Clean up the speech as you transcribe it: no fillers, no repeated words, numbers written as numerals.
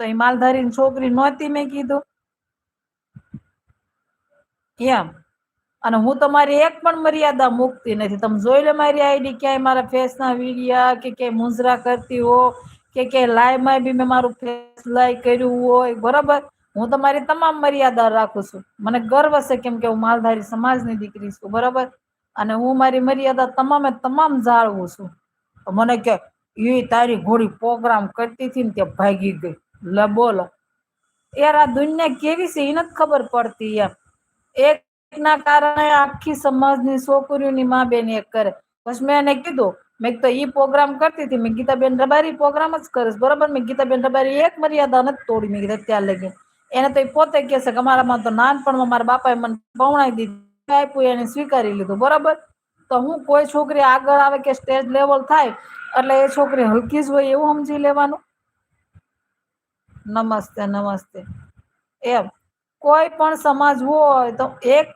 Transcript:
તો એ માલધારી છોકરી નહોતી, મેં કીધું એમ. અને હું તમારી એક પણ મર્યાદા મૂકતી નથી. તમે જોઈ લો મારી આઈડી, ક્યાંય મારા ફેસ ના વિડિયા કે ક્યાંય મુંજરા કરતી હો કે ક્યાંય લાઈવ માં બી મેં મારું ફેસ લાઈવ કર્યું હોય, બરાબર. હું તમારી તમામ મર્યાદા રાખું છું. મને ગર્વ છે, કેમ કે હું માલધારી સમાજની દીકરી છું, બરાબર. અને હું મારી મર્યાદા તમામે તમામ જાળવું છું. મને કે એ તારી ઘોડી પ્રોગ્રામ કરતી હતી ને તે ભાગી ગઈ. લે બોલો યાર, આ દુનિયા કેવી છે એ નથી ખબર પડતી એમ. એક ના કારણે આખી સમાજની છોકરીઓની માં બેન એક કરે. પછી મેં એને કીધું, મેં તો ઈ પ્રોગ્રામ કરતી હતી, મેં ગીતાબેન રબારી પ્રોગ્રામ જ કરીશ, બરોબર. મેં ગીતાબેન રબારી એક મર્યાદા નથી તોડી, મેં કીધું અત્યાર લગી. એને તો એ પોતે કે છે કે અમારામાં તો નાનપણમાં મારા બાપાએ મને પૌણાઈ દીધી, આપ્યું એને સ્વીકારી લીધું, બરોબર. તો હું કોઈ છોકરી આગળ આવે કે સ્ટેજ લેવલ થાય એટલે એ છોકરી હલકી જ હોય એવું સમજી લેવાનું. નમસ્તે નમસ્તે. એમ કોઈ પણ સમાજ હોય તો એક